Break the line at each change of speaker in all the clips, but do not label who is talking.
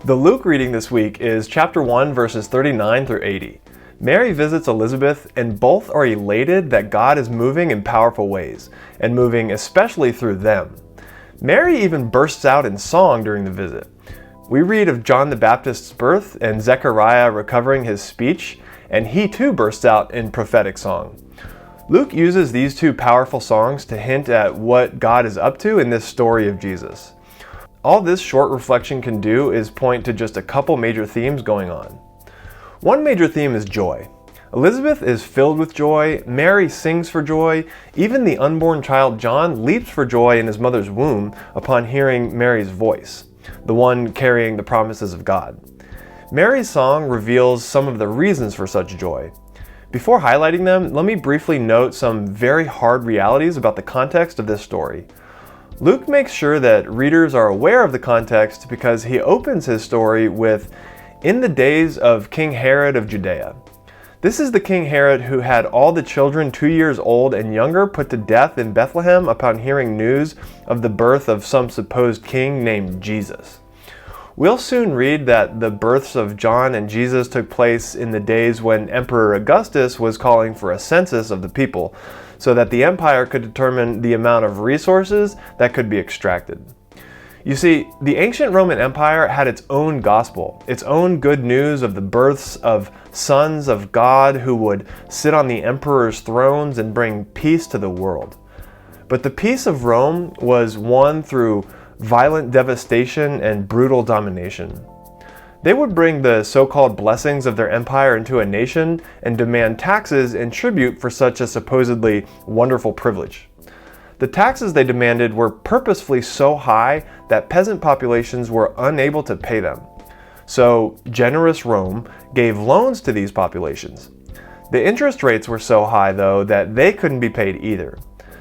The Luke reading this week is chapter 1, verses 39 through 80. Mary visits Elizabeth, and both are elated that God is moving in powerful ways, and moving especially through them. Mary even bursts out in song during the visit. We read of John the Baptist's birth and Zechariah recovering his speech, and he too bursts out in prophetic song. Luke uses these two powerful songs to hint at what God is up to in this story of Jesus. All this short reflection can do is point to just a couple major themes going on. One major theme is joy. Elizabeth is filled with joy, Mary sings for joy, even the unborn child John leaps for joy in his mother's womb upon hearing Mary's voice, the one carrying the promises of God. Mary's song reveals some of the reasons for such joy. Before highlighting them, let me briefly note some very hard realities about the context of this story. Luke makes sure that readers are aware of the context because he opens his story with, "In the days of King Herod of Judea." This is the King Herod who had all the children 2 years old and younger put to death in Bethlehem upon hearing news of the birth of some supposed king named Jesus. We'll soon read that the births of John and Jesus took place in the days when Emperor Augustus was calling for a census of the people, so that the empire could determine the amount of resources that could be extracted. You see, the ancient Roman Empire had its own gospel, its own good news of the births of sons of God who would sit on the emperor's thrones and bring peace to the world. But the peace of Rome was won through violent devastation and brutal domination. They would bring the so-called blessings of their empire into a nation and demand taxes and tribute for such a supposedly wonderful privilege. The taxes they demanded were purposefully so high that peasant populations were unable to pay them. So, generous Rome gave loans to these populations. The interest rates were so high, though, that they couldn't be paid either.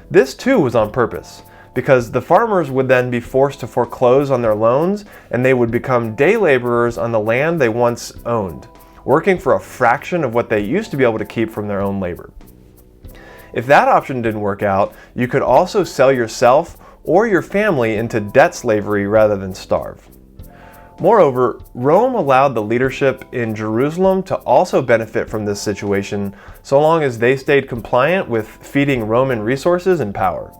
This too was on purpose, because the farmers would then be forced to foreclose on their loans and they would become day laborers on the land they once owned, working for a fraction of what they used to be able to keep from their own labor. If that option didn't work out, you could also sell yourself or your family into debt slavery rather than starve. Moreover, Rome allowed the leadership in Jerusalem to also benefit from this situation so long as they stayed compliant with feeding Roman resources and power.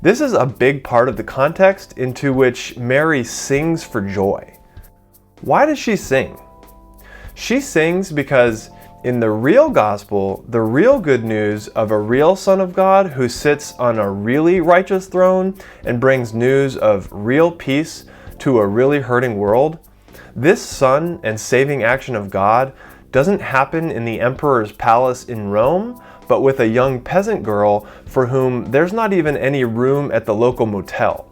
This is a big part of the context into which Mary sings for joy. Why does she sing? She sings because in the real gospel, the real good news of a real Son of God who sits on a really righteous throne and brings news of real peace to a really hurting world, this Son and saving action of God doesn't happen in the emperor's palace in Rome, but with a young peasant girl for whom there's not even any room at the local motel.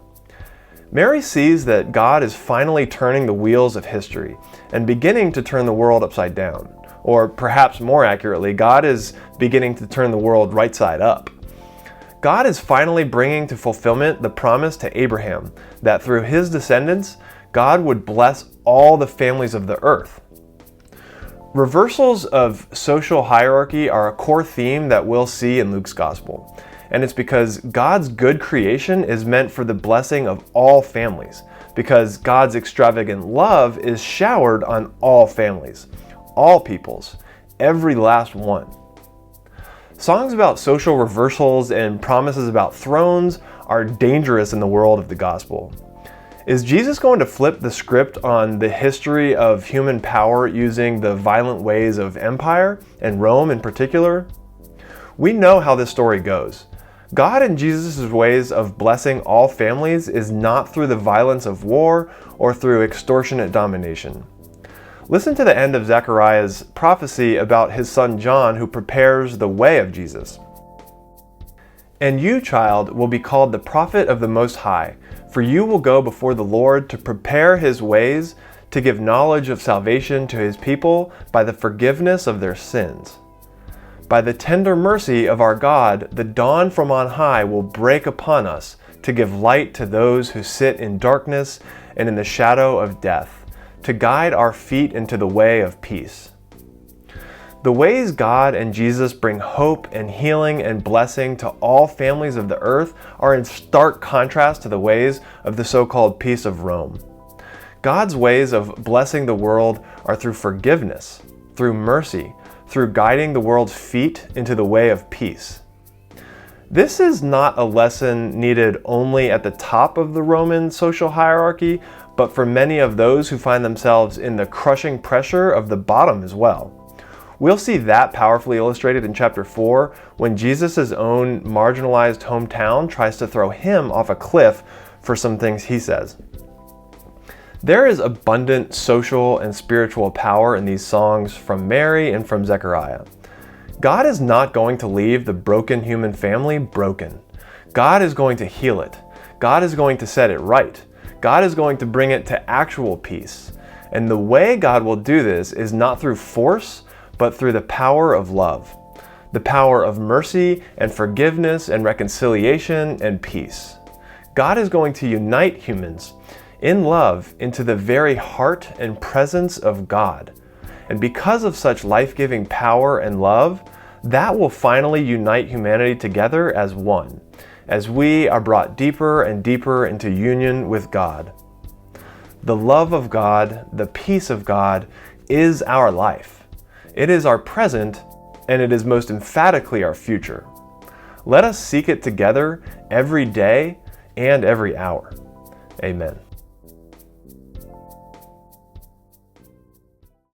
Mary sees that God is finally turning the wheels of history and beginning to turn the world upside down. Or perhaps more accurately, God is beginning to turn the world right side up. God is finally bringing to fulfillment the promise to Abraham that through his descendants, God would bless all the families of the earth. Reversals of social hierarchy are a core theme that we'll see in Luke's gospel. And it's because God's good creation is meant for the blessing of all families, because God's extravagant love is showered on all families, all peoples, every last one. Songs about social reversals and promises about thrones are dangerous in the world of the gospel. Is Jesus going to flip the script on the history of human power using the violent ways of empire, and Rome in particular? We know how this story goes. God and Jesus' ways of blessing all families is not through the violence of war or through extortionate domination. Listen to the end of Zechariah's prophecy about his son John who prepares the way of Jesus. "And you, child, will be called the prophet of the Most High, for you will go before the Lord to prepare his ways, to give knowledge of salvation to his people by the forgiveness of their sins. By the tender mercy of our God, the dawn from on high will break upon us to give light to those who sit in darkness and in the shadow of death, to guide our feet into the way of peace." The ways God and Jesus bring hope and healing and blessing to all families of the earth are in stark contrast to the ways of the so-called peace of Rome. God's ways of blessing the world are through forgiveness, through mercy, through guiding the world's feet into the way of peace. This is not a lesson needed only at the top of the Roman social hierarchy, but for many of those who find themselves in the crushing pressure of the bottom as well. We'll see that powerfully illustrated in chapter 4 when Jesus' own marginalized hometown tries to throw him off a cliff for some things he says. There is abundant social and spiritual power in these songs from Mary and from Zechariah. God is not going to leave the broken human family broken. God is going to heal it. God is going to set it right. God is going to bring it to actual peace. And the way God will do this is not through force, but through the power of love, the power of mercy and forgiveness and reconciliation and peace. God is going to unite humans in love into the very heart and presence of God. And because of such life-giving power and love, that will finally unite humanity together as one, as we are brought deeper and deeper into union with God. The love of God, the peace of God, is our life. It is our present, and it is most emphatically our future. Let us seek it together every day and every hour. Amen.